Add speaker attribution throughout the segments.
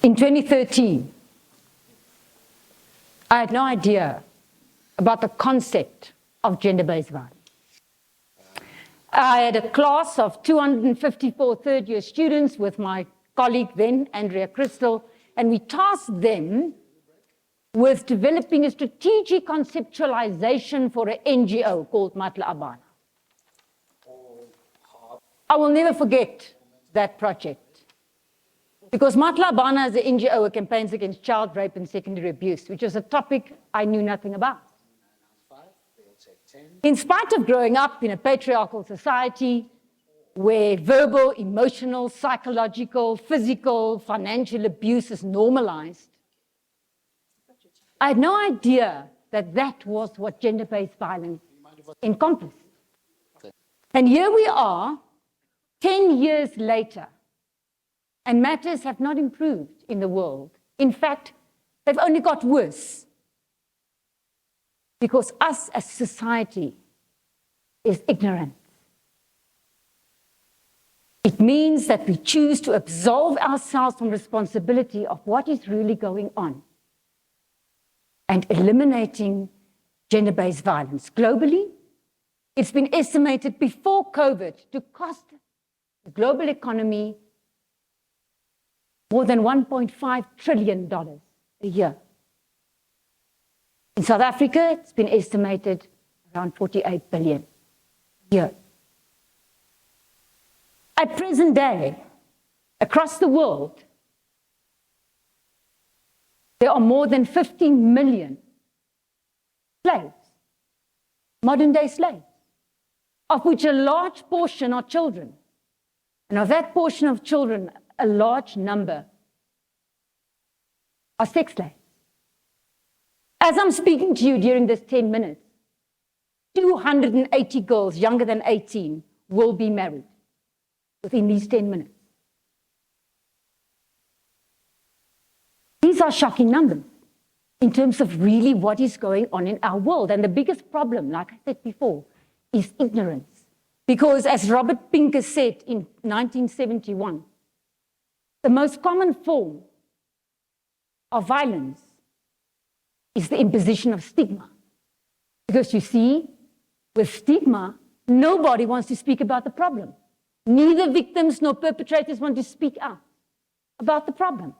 Speaker 1: In 2013, I had no idea about the concept of gender-based violence. I had a class of 254 third-year students with my colleague then, Andrea Crystal, and we tasked them with developing a strategic conceptualization for an NGO called Matla Abana. I will never forget that project, because Matla Abana is an NGO that campaigns against child rape and secondary abuse, which was a topic I knew nothing about. In spite of growing up in a patriarchal society where verbal, emotional, psychological, physical, financial abuse is normalized, I had no idea that that was what gender-based violence encompassed. And here we are, 10 years later, and matters have not improved in the world. In fact, they've only got worse. Because us as society is ignorant. It means that we choose to absolve ourselves from responsibility of what is really going on and eliminating gender-based violence. Globally, it's been estimated before COVID to cost the global economy more than $1.5 trillion a year. In South Africa, it's been estimated around 48 billion a year. At present day, across the world, there are more than 15 million slaves, modern-day slaves, of which a large portion are children. And of that portion of children, a large number are sex slaves. As I'm speaking to you during this 10 minutes, 280 girls younger than 18 will be married within these 10 minutes. These are shocking numbers in terms of really what is going on in our world. And the biggest problem, like I said before, is ignorance. Because as Robert Pinker said in 1971, the most common form of violence is the imposition of stigma. Because you see, with stigma, nobody wants to speak about the problem. Neither victims nor perpetrators want to speak out about the problem.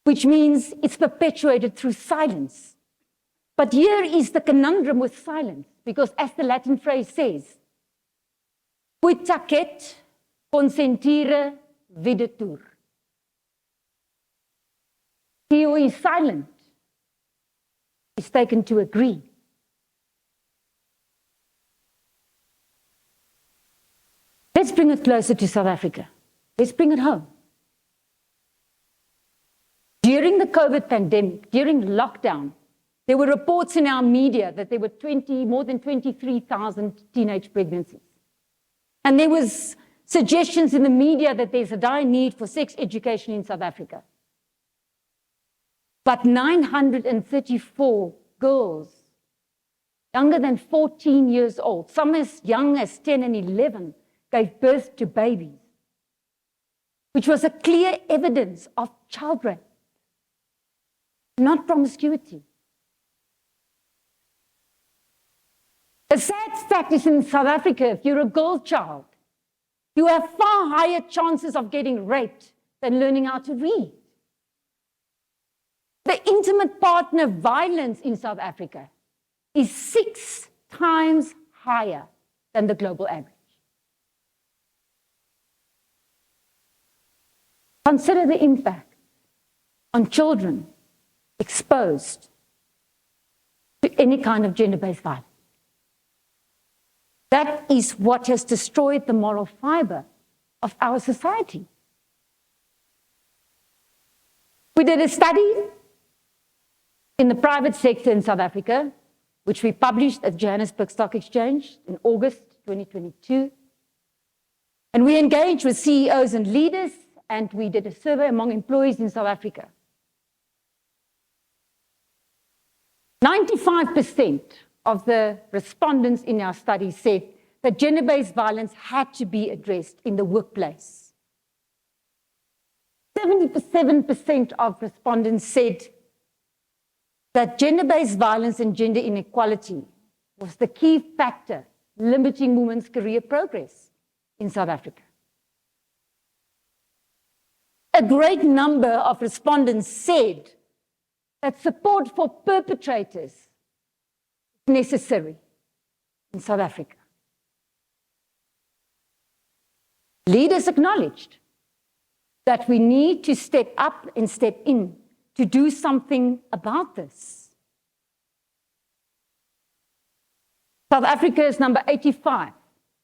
Speaker 1: Which means it's perpetuated through silence. But here is the conundrum with silence, because as the Latin phrase says, quid tacet consentire videtur. He who is silent is taken to agree. Let's bring it closer to South Africa. Let's bring it home. During the COVID pandemic, during lockdown, there were reports in our media that there were more than 23,000 teenage pregnancies. And there was suggestions in the media that there's a dire need for sex education in South Africa. But 934 girls, younger than 14 years old, some as young as 10 and 11, gave birth to babies, which was a clear evidence of child rape, not promiscuity. The sad fact is in South Africa, if you're a girl child, you have far higher chances of getting raped than learning how to read. The intimate partner violence in South Africa is 6 times higher than the global average. Consider the impact on children exposed to any kind of gender-based violence. That is what has destroyed the moral fiber of our society. We did a study in the private sector in South Africa, which we published at Johannesburg Stock Exchange in August 2022. And we engaged with CEOs and leaders, and we did a survey among employees in South Africa. 95% of the respondents in our study said that gender-based violence had to be addressed in the workplace. 77% of respondents said that gender-based violence and gender inequality was the key factor limiting women's career progress in South Africa. A great number of respondents said that support for perpetrators is necessary in South Africa. Leaders acknowledged that we need to step up and step in to do something about this. South Africa is number 85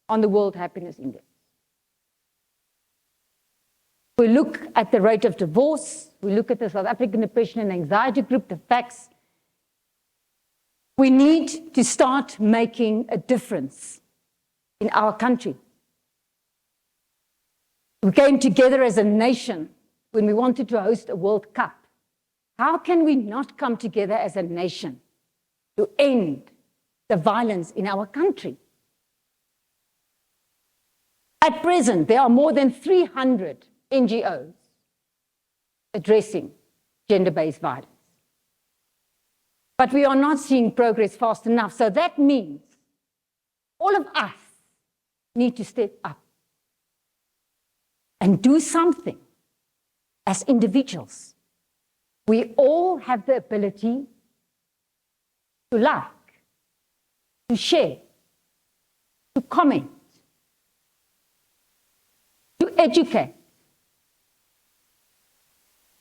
Speaker 1: on the World Happiness Index. We look at the rate of divorce, we look at the South African Depression and Anxiety Group, the facts. We need to start making a difference in our country. We came together as a nation when we wanted to host a World Cup. How can we not come together as a nation to end the violence in our country? At present, there are more than 300 NGOs addressing gender-based violence. But we are not seeing progress fast enough. So that means all of us need to step up and do something as individuals. We all have the ability to like, to share, to comment, to educate,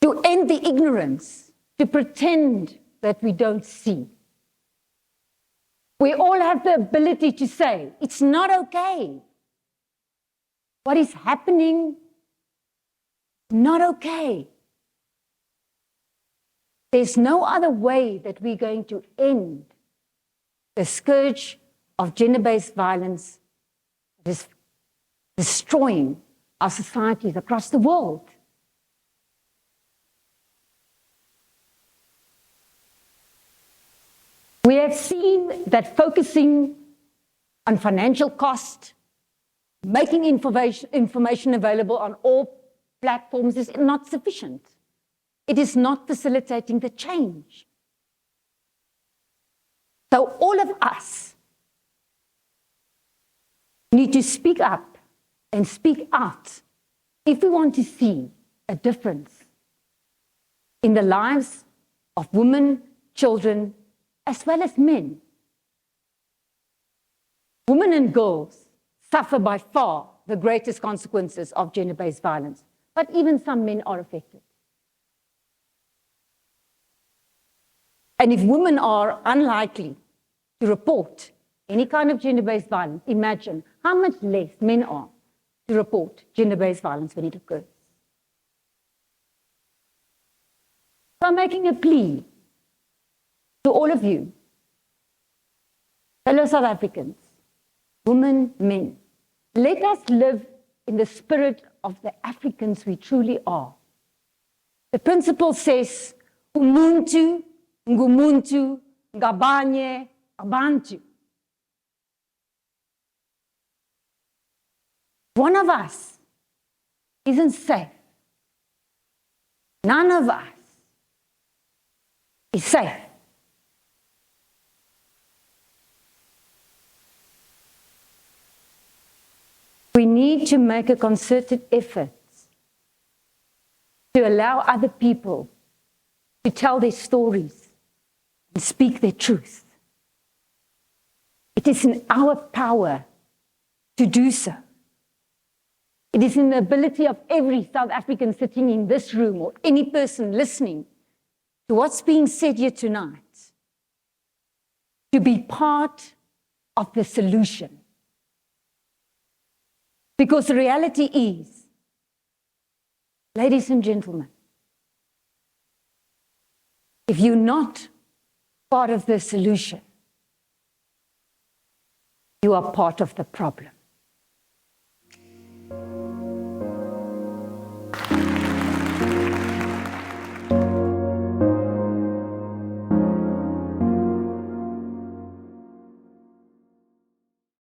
Speaker 1: to end the ignorance, to pretend that we don't see. We all have the ability to say, it's not okay. What is happening, not okay. There's no other way that we're going to end the scourge of gender-based violence that is destroying our societies across the world. We have seen that focusing on financial cost, making information available on all platforms is not sufficient. It is not facilitating the change. So all of us need to speak up and speak out if we want to see a difference in the lives of women, children, as well as men. Women and girls suffer by far the greatest consequences of gender-based violence, but even some men are affected. And if women are unlikely to report any kind of gender-based violence, imagine how much less men are to report gender-based violence when it occurs. So I'm making a plea to all of you, fellow South Africans, women, men. Let us live in the spirit of the Africans we truly are. The principle says, umuntu, ngumuntu, ngabanye, abantu. One of us isn't safe. None of us is safe. We need to make a concerted effort to allow other people to tell their stories and speak their truth. It is in our power to do so. It is in the ability of every South African sitting in this room or any person listening to what's being said here tonight to be part of the solution. Because the reality is, ladies and gentlemen, if you're not part of the solution, you are part of the problem.